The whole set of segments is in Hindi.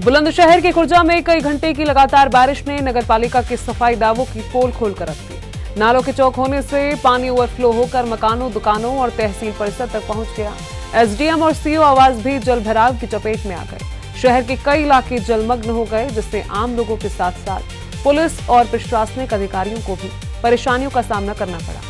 बुलंदशहर के खुर्जा में कई घंटे की लगातार बारिश ने नगरपालिका के सफाई दावों की पोल खोलकर रख दी। नालों के चौक होने से पानी ओवरफ्लो होकर मकानों, दुकानों और तहसील परिसर तक पहुंच गया। एसडीएम और सीओ आवास भी जल भराव की चपेट में आ गए। शहर के कई इलाके जलमग्न हो गए, जिससे आम लोगों के साथ साथ पुलिस और प्रशासनिक अधिकारियों को भी परेशानियों का सामना करना पड़ा।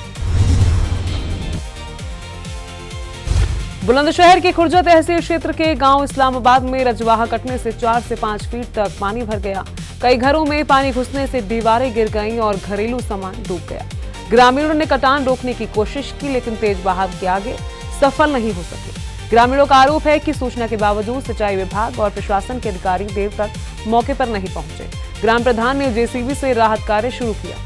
बुलंदशहर के खुर्जा तहसील क्षेत्र के गांव इस्लामाबाद में रजवाहा कटने से 4 से 5 फीट तक पानी भर गया। कई घरों में पानी घुसने से दीवारें गिर गईं और घरेलू सामान डूब गया। ग्रामीणों ने कटान रोकने की कोशिश की, लेकिन तेज बहाव के आगे सफल नहीं हो सके। ग्रामीणों का आरोप है कि सूचना के बावजूद सिंचाई विभाग और प्रशासन के अधिकारी देर तक मौके पर नहीं पहुंचे। ग्राम प्रधान ने जेसीबी से राहत कार्य शुरू किया।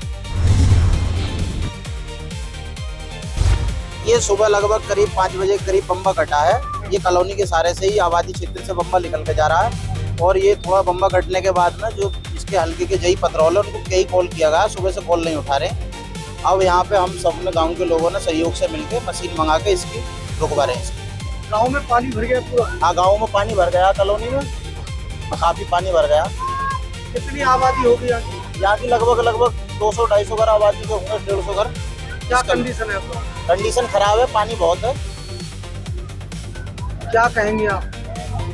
ये सुबह लगभग करीब 5 बजे करीब बम्बा कटा है। ये कॉलोनी के सारे से ही आबादी क्षेत्र से बम्बा निकल के जा रहा है और ये थोड़ा बम्बा कटने के बाद ना जो इसके हल्के के जई पथरौल है उनको कई कॉल किया गया, सुबह से कॉल नहीं उठा रहे। अब यहाँ पे हम सब ने गाँव के लोगों ने सहयोग से मिलकर मशीन मंगा के इसकी रुकवा रहे हैं। गाँव में पानी भर गया पूरा? हाँ, गाँव में पानी भर गया, कॉलोनी में काफी पानी भर गया। कितनी आबादी होगी यहाँ की? लगभग 200-250 घर आबादी के होंगे, 150 घर। क्या कंडीशन है आपका? कंडीशन खराब है, पानी बहुत है। क्या कहेंगे आप?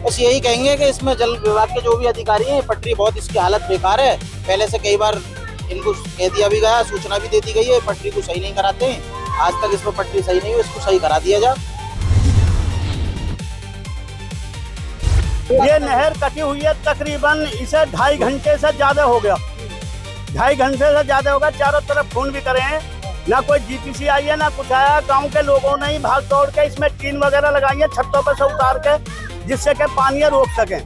बस यही कहेंगे कि इसमें जल विभाग के जो भी अधिकारी हैं, पटरी बहुत इसकी हालत बेकार है। पहले से कई बार इनको कह दिया भी गया, सूचना भी दे दी गई है, पटरी को सही नहीं कराते हैं। आज तक इसमें पटरी सही नहीं हुई, इसको सही करा दिया जाए। ये नहर कटी हुई है, तकरीबन इसे 2.5 घंटे से ज्यादा हो गया। 2.5 घंटे से ज्यादा हो गया। चारों तरफ फोन भी करे हैं, ना कोई जीपीसी आई है ना कुछ आया। गांव के लोगों ने ही भाग दौड़ के इसमें टीन वगैरह लगाई है छतों पर से उतार के, जिससे कि पानी रोक सकें।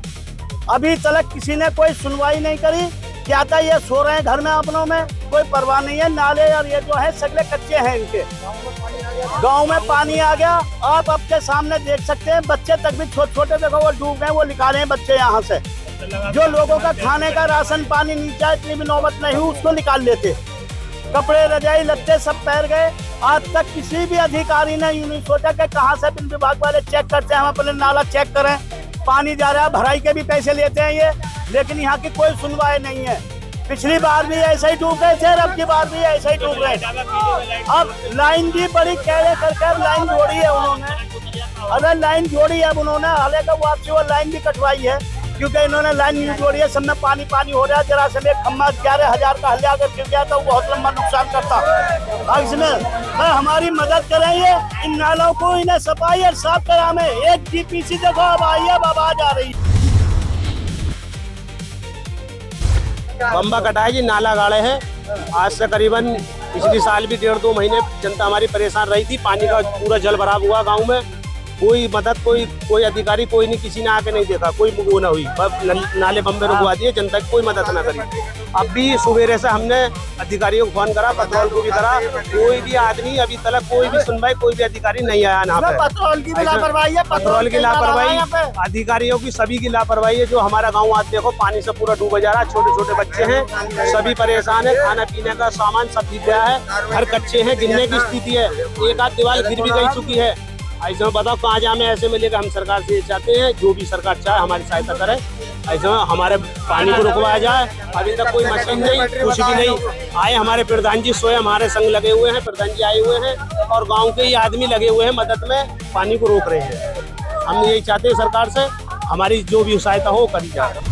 अभी तक किसी ने कोई सुनवाई नहीं करी। क्या था, ये सो रहे हैं घर में अपनों में, कोई परवाह नहीं है। नाले और ये जो है सगले कच्चे हैं इनके। गांव में पानी आ गया, आप आपके सामने देख सकते हैं। बच्चे तक भी छोटे छोटे देखो वो डूब गए, वो निकाले हैं बच्चे यहाँ से। जो लोगों का खाने का राशन पानी नीचे इतनी भी नौबत नहीं हुई, उसको निकाल लेते। कपड़े रजाई लत्ते सब पैर गए। आज तक किसी भी अधिकारी ने यूं नहीं सोचा कि कहाँ से बिन विभाग वाले चेक करते हैं, हम अपने नाला चेक करें। पानी जा रहा है, भराई के भी पैसे लेते हैं ये, लेकिन यहाँ की कोई सुनवाई नहीं है। पिछली बार भी ऐसे ही डूब गए थे, अब की बार भी ऐसे ही डूब रहे। अब लाइन भी बड़ी कैले करके लाइन जोड़ी है उन्होंने। अगर लाइन जोड़ी है उन्होंने, हालांकि वापसी वो लाइन भी कटवाई है, क्योंकि इन्होंने लाइन नहीं जोड़ी है। सब में पानी पानी हो रहा है। जरा से एक खम्मा 11,000 का हल्ला अगर गिर गया तो बहुत लंबा नुकसान करता। इसमें हमारी मदद करें, ये इन नालों को इन्हें सफाई और साफ करा में। एक जीपीसी देखो अब आई है, अब आ जा रही। बम्बा कटा है जी, नाला गाड़े हैं। आज से करीबन पिछले साल भी 1.5-2 महीने जनता हमारी परेशान रही थी। पानी का पूरा जल भराव हुआ गाँव में। कोई मदद कोई अधिकारी कोई नहीं, किसी ने आके नहीं देखा, कोई वो न हुई। नाले बम्बे रुकवा दिए, जनता की कोई मदद ना करी। अब भी सवेरे से हमने अधिकारियों को फोन करा, पेट्रोल को भी करा, कोई भी आदमी अभी तक कोई भी सुनवाई, कोई भी अधिकारी नहीं आया यहाँ पे। पेट्रोल की लापरवाही है, पेट्रोल की लापरवाही, अधिकारियों की सभी की लापरवाही है। जो हमारा गाँव आज देखो पानी से पूरा डूबा जा रहा है। छोटे छोटे बच्चे हैं, सभी परेशान है। खाना पीने का सामान सब गिर गया है, घर कच्चे हैं, गिरने की स्थिति है। एक आध दीवार गिर भी गई चुकी है। ऐसे में बताओ कहाँ जामे ऐसे में लेकर। हम सरकार से चाहते हैं जो भी सरकार चाहे हमारी सहायता करे, ऐसे में हमारे पानी को रुकवाया जाए। अभी तक कोई मशीन नहीं, कुछ भी नहीं आए। हमारे प्रधान जी स्वयं हमारे संग लगे हुए हैं, प्रधान जी आए हुए हैं और गांव के ही आदमी लगे हुए हैं मदद में, पानी को रोक रहे हैं। हम यही चाहते हैं सरकार से हमारी जो भी सहायता हो करी जाए।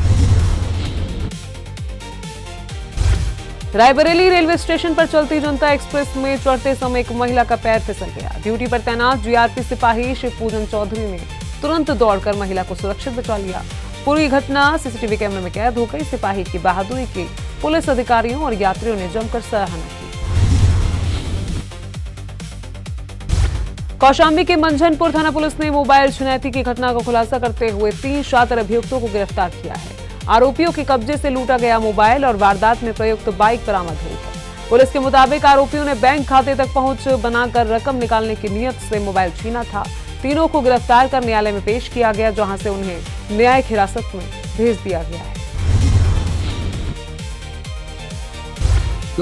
रायबरेली रेलवे स्टेशन पर चलती जनता एक्सप्रेस में चढ़ते समय एक महिला का पैर फिसल गया। ड्यूटी पर तैनात जीआरपी सिपाही शिवपूजन चौधरी ने तुरंत दौड़कर महिला को सुरक्षित बचा लिया। पूरी घटना सीसीटीवी कैमरे में कैद हो गई। सिपाही की बहादुरी की पुलिस अधिकारियों और यात्रियों ने जमकर सराहना की। कौशाम्बी के मंझनपुर थाना पुलिस ने मोबाइल छिनैती की घटना का खुलासा करते हुए 3 शातिर अभियुक्तों को गिरफ्तार किया है। आरोपियों के कब्जे से लूटा गया मोबाइल और वारदात में प्रयुक्त बाइक बरामद हुई है। पुलिस के मुताबिक आरोपियों ने बैंक खाते तक पहुंच बनाकर रकम निकालने की नियत से मोबाइल छीना था। तीनों को गिरफ्तार कर न्यायालय में पेश किया गया, जहां से उन्हें न्यायिक हिरासत में भेज दिया गया है।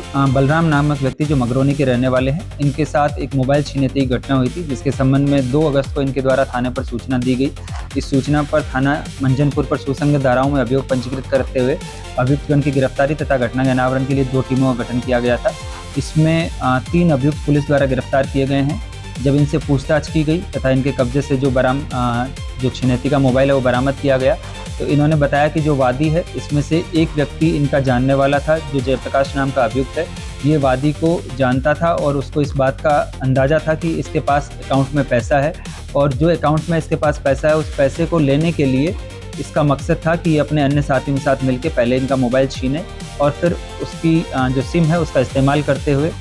बलराम नामक व्यक्ति जो मगरौनी के रहने वाले हैं, इनके साथ एक मोबाइल छीनने की घटना हुई थी, जिसके संबंध में 2 अगस्त को इनके द्वारा थाने पर सूचना दी गई। इस सूचना पर थाना मंजनपुर पर सुसंगत धाराओं में अभियोग पंजीकृत करते हुए अभियुक्तगण की गिरफ्तारी तथा घटना के अनावरण के लिए 2 टीमों का गठन किया गया था। इसमें 3 अभियुक्त पुलिस द्वारा गिरफ्तार किए गए हैं। जब इनसे पूछताछ की गई तथा इनके कब्जे से जो छिनैती का मोबाइल है वो बरामद किया गया, तो इन्होंने बताया कि जो वादी है इसमें से एक व्यक्ति इनका जानने वाला था, जो जयप्रकाश नाम का अभियुक्त है। ये वादी को जानता था और उसको इस बात का अंदाज़ा था कि इसके पास अकाउंट में पैसा है, और जो अकाउंट में इसके पास पैसा है उस पैसे को लेने के लिए इसका मकसद था कि ये अपने अन्य साथियों के साथ मिलकर पहले इनका मोबाइल छीने और फिर उसकी जो सिम है उसका इस्तेमाल करते हुए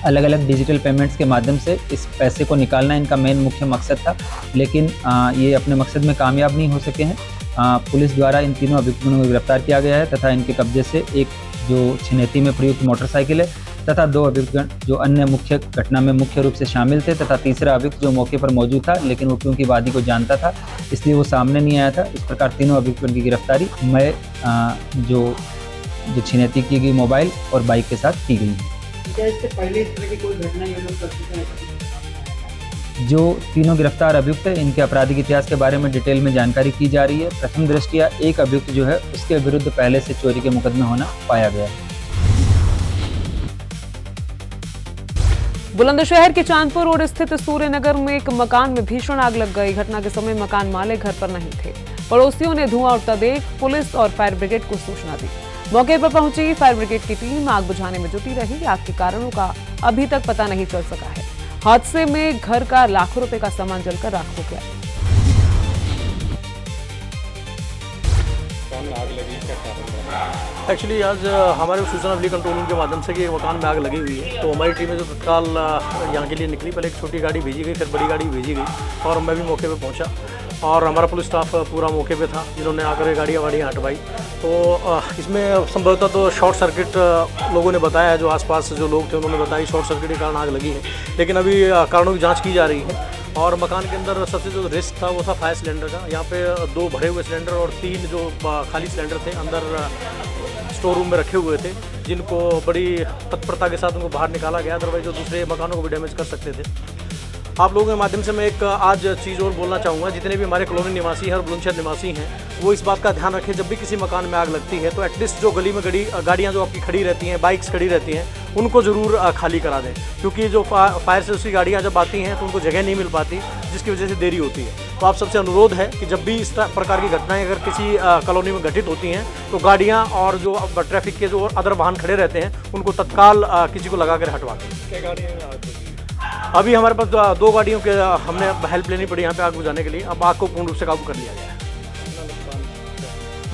अलग अलग डिजिटल पेमेंट्स के माध्यम से इस पैसे को निकालना इनका मेन मुख्य मकसद था। लेकिन ये अपने मकसद में कामयाब नहीं हो सके हैं। पुलिस द्वारा इन तीनों अभियुक्तों को गिरफ्तार किया गया है तथा इनके कब्जे से एक जो छिनैती में प्रयुक्त मोटरसाइकिल है तथा 2 अभियुक्तगण जो अन्य मुख्य घटना में मुख्य रूप से शामिल थे तथा तीसरा अभियुक्त जो मौके पर मौजूद था, लेकिन वो क्योंकि वादी को जानता था इसलिए वो सामने नहीं आया था। इस प्रकार तीनों अभियुक्तगण की गिरफ्तारी में जो छिनैती की गई मोबाइल और बाइक के साथ की गई। क्या इससे पहले इस तरह की कोई घटना ये लोग कर चुके हैं? जो तीनों गिरफ्तार अभियुक्त है इनके आपराधिक इतिहास के बारे में डिटेल में जानकारी की जा रही है। प्रथम दृष्टया एक अभियुक्त जो है उसके विरुद्ध पहले से चोरी के मुकदमे होना पाया गया है। बुलंदशहर के चांदपुर रोड स्थित सूर्यनगर में एक मकान में भीषण आग लग गई। घटना के समय मकान मालिक घर पर नहीं थे। पड़ोसियों ने धुआं उठता देख पुलिस और फायर ब्रिगेड को सूचना दी। मौके पर पहुंची फायर ब्रिगेड की टीम आग बुझाने में जुटी रही। आग के कारणों का अभी तक पता नहीं चल सका है। हादसे में घर का लाखों रुपए का सामान जलकर राख हो गया। एक्चुअली आज हमारे सूचना मिली कंट्रोल रूम के माध्यम से कि मकान में आग लगी हुई है, तो हमारी टीमें जो तत्काल यहाँ के लिए निकली। पहले एक छोटी गाड़ी भेजी गई, फिर बड़ी गाड़ी भेजी गई और मैं भी मौके पे पहुँचा और हमारा पुलिस स्टाफ पूरा मौके पे था, जिन्होंने आकर गाड़ियाँ हटवाई। तो इसमें संभवतः तो शॉर्ट सर्किट लोगों ने बताया है, जो आसपास जो लोग थे उन्होंने बताया शॉर्ट सर्किट के कारण आग लगी है, लेकिन अभी कारणों की जांच की जा रही है। और मकान के अंदर सबसे जो रिस्क था वो था फायर सिलेंडर का। यहाँ पे 2 भरे हुए सिलेंडर और 3 जो खाली सिलेंडर थे अंदर स्टोर रूम में रखे हुए थे, जिनको बड़ी तत्परता के साथ उनको बाहर निकाला गया, अदरवाइज जो दूसरे मकानों को भी डैमेज कर सकते थे। आप लोगों के माध्यम से मैं एक आज चीज़ और बोलना चाहूँगा, जितने भी हमारे कॉलोनी निवासी हैं और बुलंदशहर निवासी हैं वो इस बात का ध्यान रखें, जब भी किसी मकान में आग लगती है तो एटलीस्ट जो गली में गाड़ियाँ जो आपकी खड़ी रहती हैं, बाइक्स खड़ी रहती हैं, उनको ज़रूर खाली करा दें, क्योंकि जो फायर सर्विस की गाड़ियाँ जब आती हैं तो उनको जगह नहीं मिल पाती, जिसकी वजह से देरी होती है। तो आप सबसे अनुरोध है कि जब भी इस प्रकार की घटनाएं अगर किसी कॉलोनी में घटित होती हैं तो गाड़ियाँ और जो ट्रैफिक के जो अदर वाहन खड़े रहते हैं उनको तत्काल किसी को लगा कर हटवा दें। अभी हमारे पास 2 गाड़ियों के हमने हेल्प लेनी पड़ी यहाँ पे आग बुझाने के लिए। अब आग को पूर्ण रूप से काबू कर लिया गया है।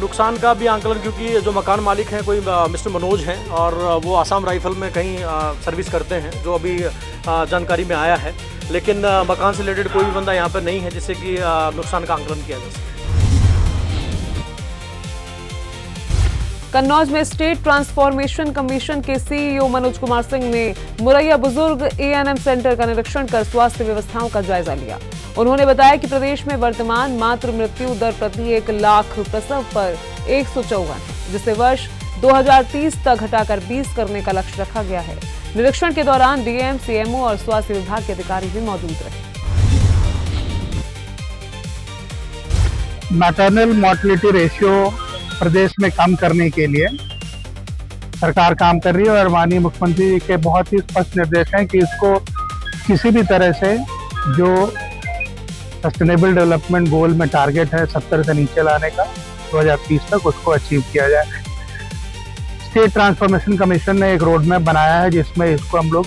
नुकसान का भी आंकलन, क्योंकि जो मकान मालिक हैं कोई मिस्टर मनोज हैं और वो आसाम राइफल में कहीं सर्विस करते हैं, जो अभी जानकारी में आया है, लेकिन मकान से रिलेटेड कोई भी बंदा यहाँ पर नहीं है जिससे कि नुकसान का आंकलन किया जा सके। कन्नौज में स्टेट ट्रांसफॉर्मेशन कमीशन के सीईओ मनोज कुमार सिंह ने मुरैया बुजुर्ग एएनएम सेंटर का निरीक्षण कर स्वास्थ्य व्यवस्थाओं का जायजा लिया। उन्होंने बताया कि प्रदेश में वर्तमान मातृ मृत्यु दर प्रति 1 लाख प्रसव पर 154 है, जिसे वर्ष 2030 तक घटाकर 20 करने का लक्ष्य रखा गया है। निरीक्षण के दौरान डीएम, सीएमओ और स्वास्थ्य विभाग के अधिकारी भी मौजूद रहे। मैटरनल मोर्टेलिटी रेशियो प्रदेश में कम करने के लिए सरकार काम कर रही है और माननीय मुख्यमंत्री जी के बहुत ही स्पष्ट निर्देश हैं कि इसको किसी भी तरह से जो सस्टेनेबल डेवलपमेंट गोल में टारगेट है 70 से नीचे लाने का 2030 तक, उसको अचीव किया जाए। स्टेट ट्रांसफॉर्मेशन कमीशन ने एक रोड मैप बनाया है जिसमें इसको हम लोग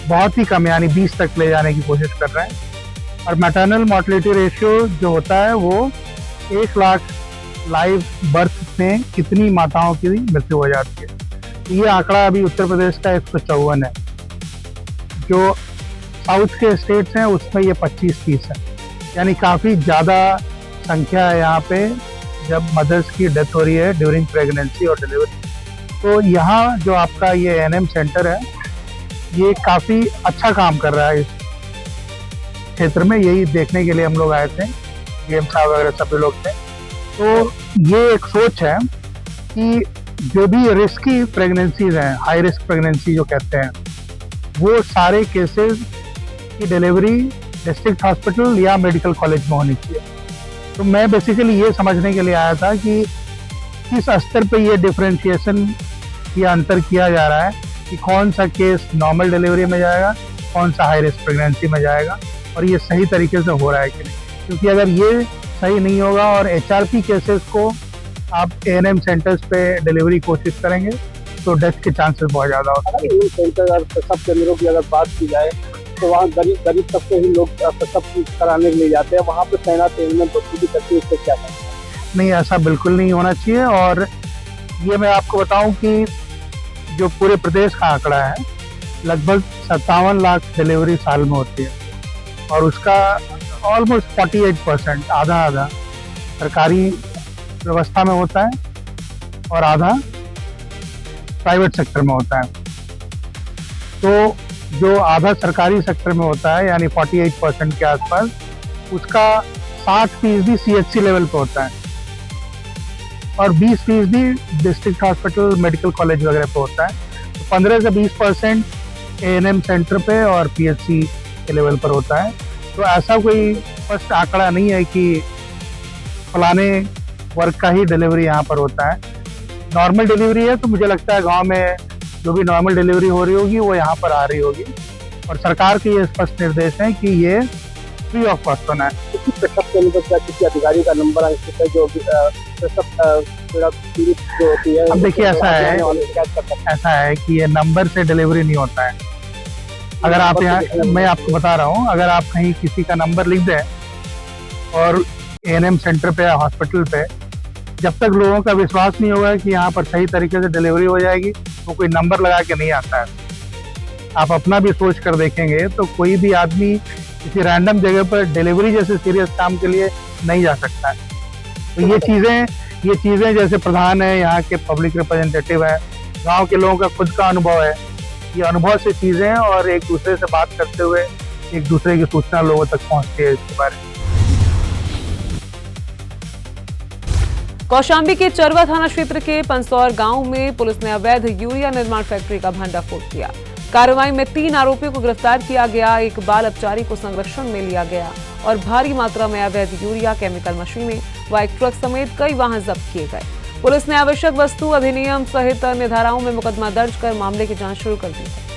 बहुत ही कम यानी 20 तक ले जाने की कोशिश कर रहे हैं। और मैटरनल मोर्टेलिटी रेशियो जो होता है वो 1 लाख लाइव बर्थ में कितनी माताओं की मृत्यु हो जाती है। ये आंकड़ा अभी उत्तर प्रदेश का 154 है, जो साउथ के स्टेट्स हैं उसमें ये 25-30 है, यानी काफ़ी ज़्यादा संख्या है यहाँ पे जब मदर्स की डेथ हो रही है ड्यूरिंग प्रेगनेंसी और डिलीवरी। तो यहाँ जो आपका ये एएनएम सेंटर है ये काफ़ी अच्छा काम कर रहा है इस क्षेत्र में। यही देखने के लिए हम लोग आए थे, डीएम साहब वगैरह सभी लोग थे। तो ये एक सोच है कि जो भी रिस्की प्रेगनेंसीज हैं, हाई रिस्क प्रेगनेंसी जो कहते हैं, वो सारे केसेस की डिलीवरी डिस्ट्रिक्ट हॉस्पिटल या मेडिकल कॉलेज में होनी चाहिए। तो मैं बेसिकली ये समझने के लिए आया था कि किस स्तर पे ये डिफरेंशिएशन या अंतर किया जा रहा है कि कौन सा केस नॉर्मल डिलीवरी में जाएगा, कौन सा हाई रिस्क प्रेगनेंसी में जाएगा, और ये सही तरीके से हो रहा है कि नहीं। क्योंकि अगर ये सही नहीं होगा और HRP केसेस को आप ANM सेंटर्स पे डिलीवरी कोशिश करेंगे तो डेथ के चांसेस बहुत ज़्यादा होते हैं। सेंटर और प्रसव केंद्रों की अगर बात की जाए तो वहाँ गरीब तबके ही लोग प्रसव कराने के लिए जाते हैं, वहाँ पे तैनात एलिमेंट की तकलीफ से क्या है? नहीं, ऐसा बिल्कुल नहीं होना चाहिए। और ये मैं आपको बताऊं कि जो पूरे प्रदेश का आंकड़ा है, लगभग 57 लाख डिलीवरी साल में होती है और उसका ऑलमोस्ट 48% आधा सरकारी व्यवस्था में होता है और आधा प्राइवेट सेक्टर में होता है। तो जो आधा सरकारी सेक्टर में होता है यानी 48% के आसपास, उसका 60% CHC लेवल पे होता है और 20% डिस्ट्रिक्ट हॉस्पिटल मेडिकल कॉलेज वगैरह पे होता है। तो 15 से 20% ANM सेंटर पे और PHC के लेवल पर होता है। तो ऐसा कोई स्पष्ट आंकड़ा नहीं है कि फलाने वर्ग का ही डिलीवरी यहाँ पर होता है। नॉर्मल डिलीवरी है तो मुझे लगता है गांव में जो भी नॉर्मल डिलीवरी हो रही होगी वो यहाँ पर आ रही होगी और सरकार के ये स्पष्ट निर्देश हैं कि ये फ्री ऑफ कॉस्ट होना है। प्रसव केंद्र पर किसी अधिकारी का नंबर अंकित है जो प्रसव पीड़ित जो होती है? अब देखिए, ऐसा है कि ये नंबर से डिलीवरी नहीं होता है। अगर आप यहाँ, मैं आपको बता रहा हूँ, अगर आप कहीं किसी का नंबर लिख दें और ANM सेंटर पे या हॉस्पिटल पे, जब तक लोगों का विश्वास नहीं होगा कि यहाँ पर सही तरीके से डिलीवरी हो जाएगी, वो कोई नंबर लगा के नहीं आता है। आप अपना भी सोच कर देखेंगे तो कोई भी आदमी किसी रैंडम जगह पर डिलीवरी जैसे सीरियस काम के लिए नहीं जा सकता है। तो ये चीज़ें जैसे प्रधान है, यहाँ के पब्लिक रिप्रेजेंटेटिव है, गांव के लोगों का खुद का अनुभव है, ये अनुभव से चीज़ें और एक दूसरे से बात करते हुए एक दूसरे की सूचना लोगों तक पहुँचती है इसके बारे में। कौशाम्बी के चरवा थाना क्षेत्र के पंसौर गांव में पुलिस ने अवैध यूरिया निर्माण फैक्ट्री का भंडाफोड़ किया। कार्रवाई में 3 आरोपियों को गिरफ्तार किया गया, एक बाल अपचारी को संरक्षण में लिया गया और भारी मात्रा में अवैध यूरिया, केमिकल मशीनें व एक ट्रक समेत कई वाहन जब्त किए गए। पुलिस ने आवश्यक वस्तु अधिनियम सहित अन्य धाराओं में मुकदमा दर्ज कर मामले की जांच शुरू कर दी है।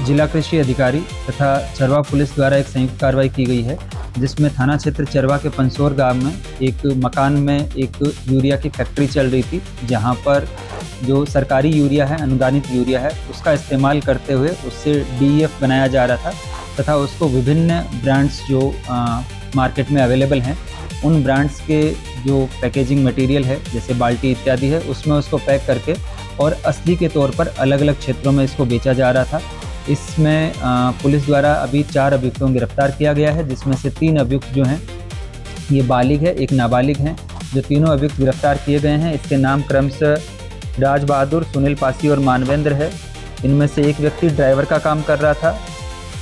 जिला कृषि अधिकारी तथा चरवा पुलिस द्वारा एक संयुक्त कार्रवाई की गई है, जिसमें थाना क्षेत्र चरवा के पंसौर गांव में एक मकान में एक यूरिया की फैक्ट्री चल रही थी, जहां पर जो सरकारी यूरिया है, अनुदानित यूरिया है, उसका इस्तेमाल करते हुए उससे DEF बनाया जा रहा था तथा उसको विभिन्न ब्रांड्स जो मार्केट में अवेलेबल हैं, उन ब्रांड्स के जो पैकेजिंग मटेरियल है जैसे बाल्टी इत्यादि है, उसमें उसको पैक करके और असली के तौर पर अलग अलग क्षेत्रों में इसको बेचा जा रहा था। इसमें पुलिस द्वारा अभी 4 अभियुक्तों को गिरफ्तार किया गया है, जिसमें से 3 अभियुक्त जो हैं ये बालिग है, एक नाबालिग हैं। जो तीनों अभियुक्त गिरफ्तार किए गए हैं, इसके नाम क्रमशः राज बहादुर, सुनील पासी और मानवेंद्र है। इनमें से एक व्यक्ति ड्राइवर का काम कर रहा था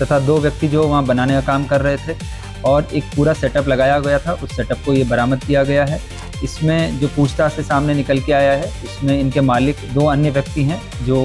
तथा 2 व्यक्ति जो वहाँ बनाने का काम कर रहे थे और एक पूरा सेटअप लगाया गया था, उस सेटअप को ये बरामद किया गया है। इसमें जो पूछताछ से सामने निकल के आया है, इसमें इनके मालिक 2 अन्य व्यक्ति हैं जो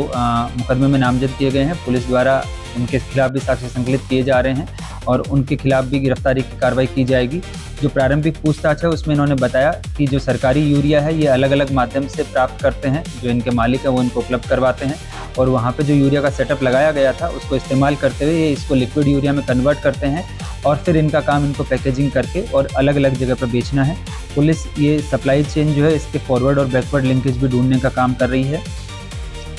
मुकदमे में नामजद किए गए हैं। पुलिस द्वारा उनके खिलाफ भी साक्ष्य संकलित किए जा रहे हैं और उनके खिलाफ भी गिरफ्तारी की कार्रवाई की जाएगी। जो प्रारंभिक पूछताछ है उसमें इन्होंने बताया कि जो सरकारी यूरिया है ये अलग अलग माध्यम से प्राप्त करते हैं, जो इनके मालिक है वो इनको उपलब्ध करवाते हैं और वहाँ पे जो यूरिया का सेटअप लगाया गया था उसको इस्तेमाल करते हुए ये इसको लिक्विड यूरिया में कन्वर्ट करते हैं और फिर इनका काम इनको पैकेजिंग करके और अलग अलग जगह पर बेचना है। पुलिस ये सप्लाई चेन जो है इसके फॉरवर्ड और बैकवर्ड लिंकेज भी ढूंढने का काम कर रही है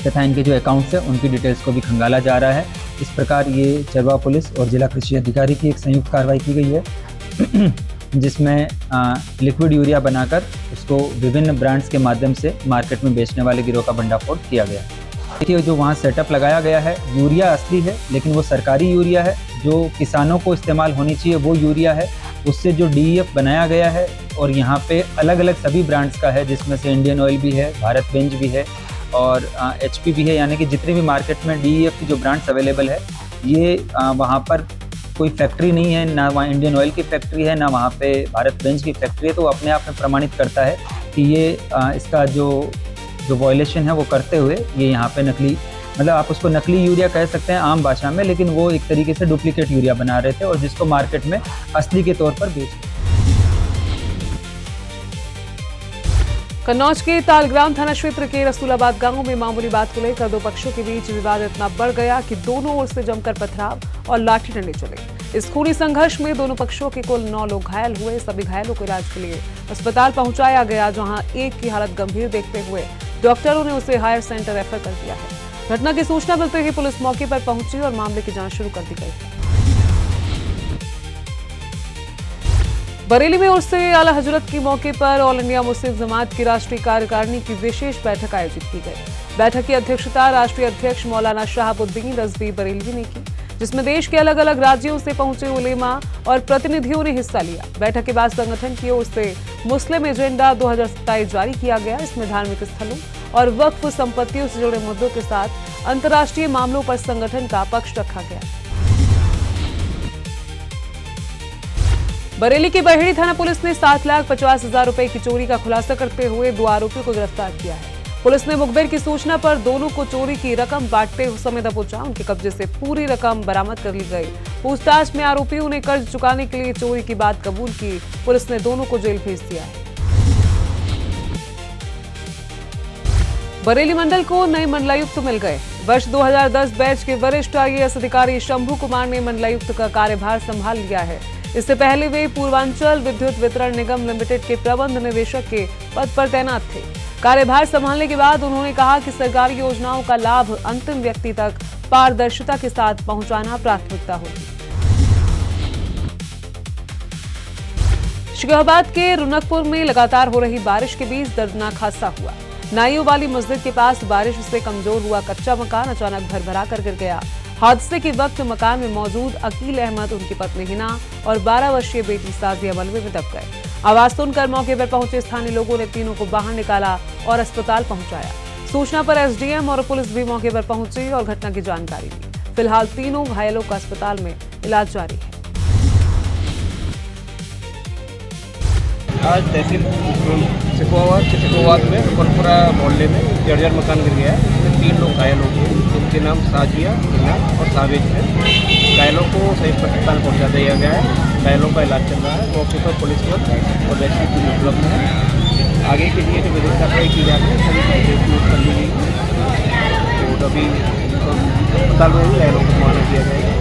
तथा इनके जो अकाउंट्स है उनकी डिटेल्स को भी खंगाला जा रहा है। इस प्रकार ये चरवा पुलिस और जिला कृषि अधिकारी की एक संयुक्त कार्रवाई की गई है जिसमें लिक्विड यूरिया बनाकर उसको विभिन्न ब्रांड्स के माध्यम से मार्केट में बेचने वाले गिरोह का भंडाफोड़ किया गया है। देखिए जो वहाँ सेटअप लगाया गया है यूरिया असली है, लेकिन वो सरकारी यूरिया है, जो किसानों को इस्तेमाल होनी चाहिए वो यूरिया है। उससे जो DEF बनाया गया है और यहाँ पे अलग अलग सभी ब्रांड्स का है, जिसमें से इंडियन ऑयल भी है, भारत बेंज भी है और HP भी है, यानी कि जितने भी मार्केट में DEF की जो ब्रांड्स अवेलेबल है ये वहाँ पर कोई फैक्ट्री नहीं है, ना वहाँ इंडियन ऑयल की फैक्ट्री है, ना वहाँ पे भारत बेंज की फैक्ट्री है, तो अपने आप में प्रमाणित करता है कि ये इसका जो वॉयलेशन है वो करते हुए ये यहाँ पे नकली, मतलब आप उसको नकली यूरिया कह सकते हैं आम भाषा में, लेकिन वो एक तरीके से डुप्लीकेट यूरिया बना रहे थे और जिसको मार्केट में असली के तौर पर बेच रहे थे। कन्नौज के तालग्राम थाना क्षेत्र के रसूलाबाद गांव में मामूली बात को लेकर दो पक्षों के बीच विवाद इतना बढ़ गया कि दोनों ओर से जमकर पथराव और लाठी डंडे चले। इस खूनी संघर्ष में दोनों पक्षों के कुल 9 लोग घायल हुए। सभी घायलों को इलाज के लिए अस्पताल पहुंचाया गया, जहां एक की हालत गंभीर देखते हुए डॉक्टरों ने उसे हायर सेंटर रेफर कर दिया है। घटना की सूचना मिलते ही पुलिस मौके पर पहुंची और मामले की जांच शुरू कर दी गई। बरेली में उर्स आला हजरत की मौके पर ऑल इंडिया मुस्लिम जमात की राष्ट्रीय कार्यकारिणी की विशेष बैठक आयोजित की गई। बैठक की अध्यक्षता राष्ट्रीय अध्यक्ष मौलाना शहाबुद्दीन रजवी बरेलवी ने की, जिसमें देश के अलग अलग राज्यों से पहुंचे उलेमा और प्रतिनिधियों ने हिस्सा लिया। बैठक के बाद संगठन की ओर से मुस्लिम एजेंडा 2027 जारी किया गया। इसमें धार्मिक स्थलों और वक्फ संपत्तियों से जुड़े मुद्दों के साथ अंतर्राष्ट्रीय मामलों पर संगठन का पक्ष रखा गया। बरेली की बहेड़ी थाना पुलिस ने 7,50,000 रुपए की चोरी का खुलासा करते हुए 2 आरोपियों को गिरफ्तार किया है। पुलिस ने मुखबिर की सूचना पर दोनों को चोरी की रकम बांटते समय दबोचा। उनके कब्जे से पूरी रकम बरामद कर ली गई। पूछताछ में आरोपियों ने कर्ज चुकाने के लिए चोरी की बात कबूल की। पुलिस ने दोनों को जेल भेज दिया है। बरेली मंडल को नए मंडलायुक्त मिल गए। वर्ष 2010 बैच के वरिष्ठ IAS अधिकारी शंभू कुमार ने मंडलायुक्त का कार्यभार संभाल लिया है। इससे पहले वे पूर्वांचल विद्युत वितरण निगम लिमिटेड के प्रबंध निदेशक के पद पर तैनात थे। कार्यभार संभालने के बाद उन्होंने कहा कि सरकारी योजनाओं का लाभ अंतिम व्यक्ति तक पारदर्शिता के साथ पहुंचाना प्राथमिकता होगी। शिकोहाबाद के रुनकपुर में लगातार हो रही बारिश के बीच दर्दनाक हादसा हुआ। नाइयों वाली मस्जिद के पास बारिश से कमजोर हुआ कच्चा मकान अचानक भरभरा कर गिर गया। हादसे के वक्त मकान में मौजूद अकील अहमद, उनकी पत्नी हिना और 12 वर्षीय बेटी साजिया मलबे में दब गए। आवाज सुनकर मौके पर पहुंचे स्थानीय लोगों ने तीनों को बाहर निकाला और अस्पताल पहुंचाया। सूचना पर SDM और पुलिस भी मौके पर पहुंची और घटना की जानकारी दी। फिलहाल तीनों घायलों का अस्पताल में इलाज जारी है। आज तहसील शिकोहाबाद में कोलपुरा मोहल्ले में जर्जर मकान गिर गया है। इसमें 3 लोग घायल हो गए, जिनके नाम साजिया, हिना और सावेज है। घायलों को संयुक्त अस्पताल पहुंचा दिया गया है। घायलों का इलाज चल रहा है। मौके पर पुलिस बल और रेस्क्यू टीम उपलब्ध है। आगे के लिए जो व्यवस्था तय की जाती है सभी कर ली गई। तो अभी अस्पताल में भी घायलों को मुआयना किया जाएगा।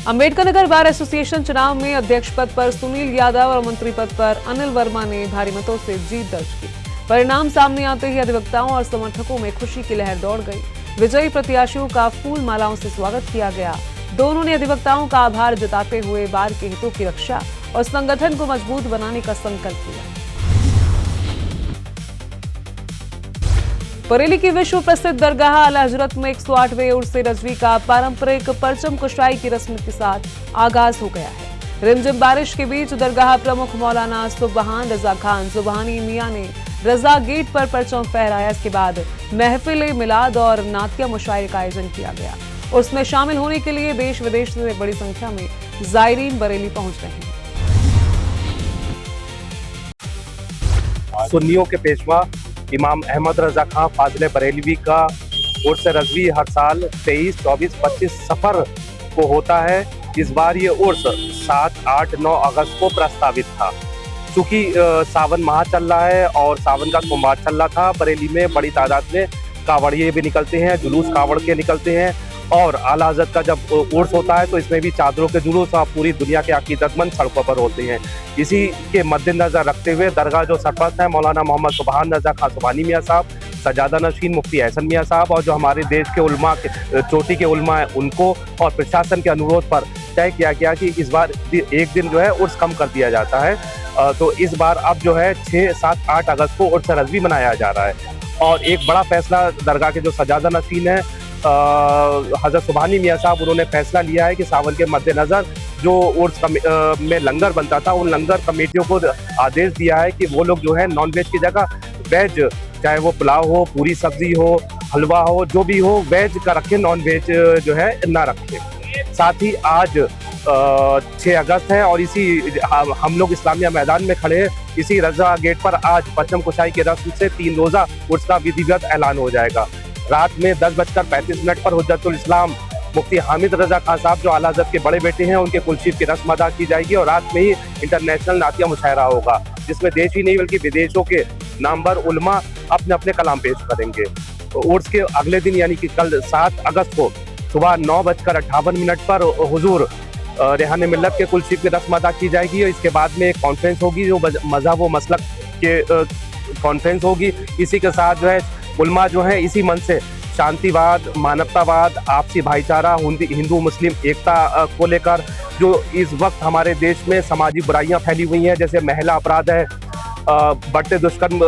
अम्बेडकर नगर बार एसोसिएशन चुनाव में अध्यक्ष पद पर सुनील यादव और मंत्री पद पर अनिल वर्मा ने भारी मतों से जीत दर्ज की। परिणाम सामने आते ही अधिवक्ताओं और समर्थकों में खुशी की लहर दौड़ गई। विजयी प्रत्याशियों का फूल मालाओं से स्वागत किया गया। दोनों ने अधिवक्ताओं का आभार जताते हुए बार के हितों की रक्षा और संगठन को मजबूत बनाने का संकल्प लिया। बरेली की विश्व प्रसिद्ध दरगाह आला हजरत में 108वें उर्स रजवी का पारंपरिक परचम कुशाई की रस्म के साथ आगाज हो गया है। रिमझिम बारिश के बीच दरगाह प्रमुख मौलाना सुबहान रजा खान सुबहानी मियां ने रजा गेट पर परचम फहराया। इसके बाद महफिल मिलाद और नातिया मुशायरे का आयोजन किया गया। उसमें शामिल होने के लिए देश विदेश से बड़ी संख्या में जायरीन बरेली पहुंच रहे हैं। सुन्नियों के पेशवा इमाम अहमद रजा खां फाजिले बरेलवी का उर्स रजवी हर साल 23, 24, 25 सफर को होता है। इस बार ये उर्स 7, 8, 9 अगस्त को प्रस्तावित था। चूंकि सावन माह चल रहा है और सावन का सोमवार चल रहा था, बरेली में बड़ी तादाद में कावड़िए भी निकलते हैं, जुलूस कावड़ के निकलते हैं। और आला हज़रत का जब उर्स होता है तो इसमें भी चादरों के जुलूस पूरी दुनिया के अकीदतमंद सड़कों पर होते हैं। इसी के मद्देनजर रखते हुए दरगाह जो सरपरस्त है मौलाना मोहम्मद सुबहान रजा खान सुबहानी मियाँ साहब, सजादा नशीन मुफ्ती एहसन मियाँ साहब और जो हमारे देश के उलमा के चोटी के उलमा हैं उनको और प्रशासन के अनुरोध पर तय किया गया कि इस बार एक दिन जो है उर्स कम कर दिया जाता है। तो इस बार अब जो है 6, 7, 8 अगस्त को उर्स रजवी मनाया जा रहा है। और एक बड़ा फैसला दरगाह के जो सजादा नशीन है हज़रत सुबहानी मियाँ साहब, उन्होंने फैसला लिया है कि सावन के मद्देनज़र जो उर्स में लंगर बनता था उन लंगर कमेटियों को आदेश दिया है कि वो लोग जो है नॉन वेज की जगह वेज, चाहे वो पुलाव हो, पूरी सब्जी हो हलवा हो, जो भी हो वेज का रखें, नॉन वेज जो है ना रखें। साथ ही आज 6 अगस्त है और इसी हम लोग इस्लामिया मैदान में खड़े हैं। इसी रजा गेट पर आज परचम कुशाई की रस्म से 3 रोज़ा उर्स का विधिवत ऐलान हो जाएगा। रात में 10:35 पर हुज्जतुल इस्लाम मुफ्ती हामिद रजा खान साहब जो आला हज़रत के बड़े बेटे हैं उनके कुलशीफ की रस्म अदा की जाएगी और रात में ही इंटरनेशनल नातिया मुशायरा होगा, जिसमें देश ही नहीं बल्कि विदेशों के नामवर उलमा अपने अपने कलाम पेश करेंगे। तो उर्स के अगले दिन यानी कि कल 7 अगस्त को सुबह 9:58 पर हुजूर रेहान मिल्लत के कुलशीफ की रस्म अदा की जाएगी और इसके बाद में एक कॉन्फ्रेंस होगी जो मजहब व मसलक के कॉन्फ्रेंस होगी। इसी के साथ जो है उलमा जो है इसी मन से शांतिवाद, मानवतावाद, आपसी भाईचारा, हिंदू मुस्लिम एकता को लेकर जो इस वक्त हमारे देश में समाजी बुराइयां फैली हुई हैं, जैसे महिला अपराध है, बढ़ते दुष्कर्म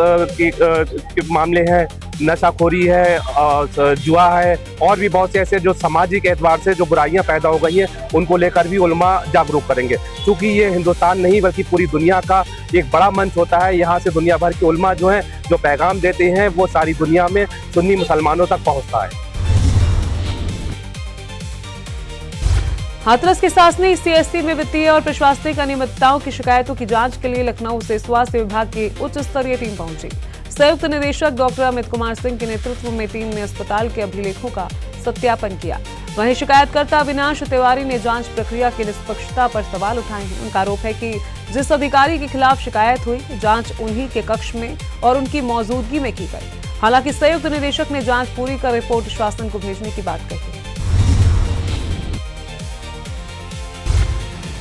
के मामले हैं, नशाखोरी है, जुआ है और भी बहुत से ऐसे जो सामाजिक एतबार से जो बुराइयां पैदा हो गई हैं उनको लेकर भी उलमा जागरूक करेंगे। क्योंकि ये हिंदुस्तान नहीं बल्कि पूरी दुनिया का एक बड़ा मंच होता है। यहाँ से दुनिया भर के उलमा जो हैं जो पैगाम देते हैं वो सारी दुनिया में सुन्नी मुसलमानों तक पहुँचता है। हाथरस के सासनी CSC में वित्तीय और प्रशासनिक अनियमितताओं की शिकायतों की जांच के लिए लखनऊ से स्वास्थ्य विभाग की उच्च स्तरीय टीम पहुंची। संयुक्त निदेशक डॉक्टर अमित कुमार सिंह के नेतृत्व में टीम ने अस्पताल के अभिलेखों का सत्यापन किया। वहीं शिकायतकर्ता अविनाश तिवारी ने जांच प्रक्रिया की निष्पक्षता पर सवाल उठाए हैं। उनका आरोप है कि जिस अधिकारी के खिलाफ शिकायत हुई जांच उन्हीं के कक्ष में और उनकी मौजूदगी में की गई। हालांकि संयुक्त निदेशक ने जांच पूरी कर रिपोर्ट शासन को भेजने की बात कही है।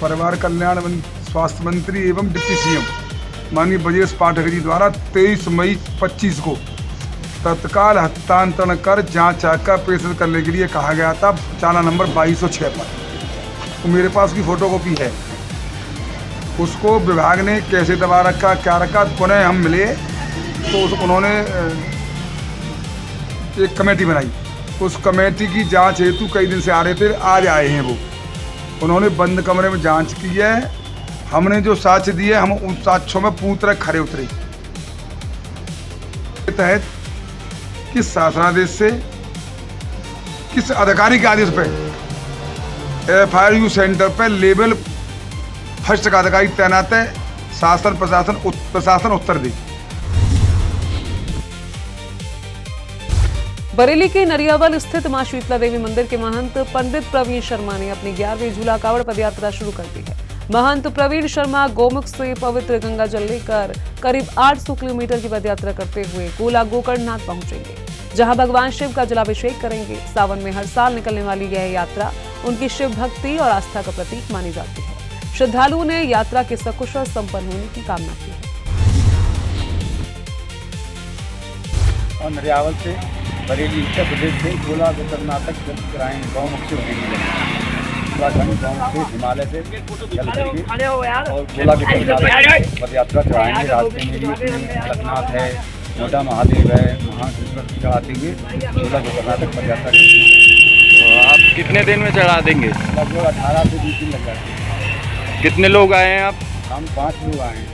परिवार कल्याण स्वास्थ्य मंत्री एवं डिप्टी CM माननीय ब्रजेश पाठक जी द्वारा 23 मई 25 को तत्काल हस्तांतरण कर जांच का प्रेषित करने के लिए कहा गया था चालान नंबर 2206 पर। तो मेरे पास की फोटोकॉपी है। उसको विभाग ने कैसे दबा रखा क्या रखा, पुनः हम मिले तो उन्होंने एक कमेटी बनाई। उस कमेटी की जांच हेतु कई दिन से आ रहे थे, आज आए हैं वो। उन्होंने बंद कमरे में जांच की है। हमने जो साक्ष्य दिए हम उन साक्ष्यों में पूरी तरह खरे उतरे। तहत किस शासनादेश से किस अधिकारी के आदेश पर FIU सेंटर पर लेवल फर्स्ट का अधिकारी तैनात है, शासन प्रशासन उत्तर दे। बरेली के नरियावल स्थित मां शीतला देवी मंदिर के महंत पंडित प्रवीण शर्मा ने अपनी 11वीं झूला कावड़ पदयात्रा शुरू कर दी है। महंत प्रवीण शर्मा गोमुख से पवित्र गंगा जल लेकर करीब 800 किलोमीटर की पदयात्रा करते हुए गोला गोकर्णनाथ पहुंचेंगे, जहां भगवान शिव का जलाभिषेक करेंगे। सावन में हर साल निकलने वाली यह यात्रा उनकी शिव भक्ति और आस्था का प्रतीक मानी जाती है। श्रद्धालुओं ने यात्रा के सकुशल संपन्न होने की कामना की है। और नरियावल से बरेली उत्तर प्रदेश से गोला गोकर्णनाथ तक कराएं गौमुख से उत्तराखंड गौमुख से हिमालय से जल करके और गोला गोकर्णनाथ पदयात्रा चढ़ाएंगे। रास्ते में भी लखनाथ है, मोटा महादेव है, महाकृष्ण चढ़ाते हुए गोला गोकर्णनाथ तक पदयात्रा करेंगे। तो आप कितने दिन में चढ़ा देंगे? लगभग 18 से 20 दिन लग जाते हैं। कितने लोग आए हैं आप? हम 5 लोग आए हैं।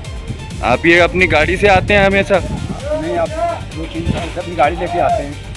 आप ये अपनी गाड़ी से आते हैं हमेशा? नहीं, आप 2-3 साल से अपनी गाड़ी लेके आते हैं।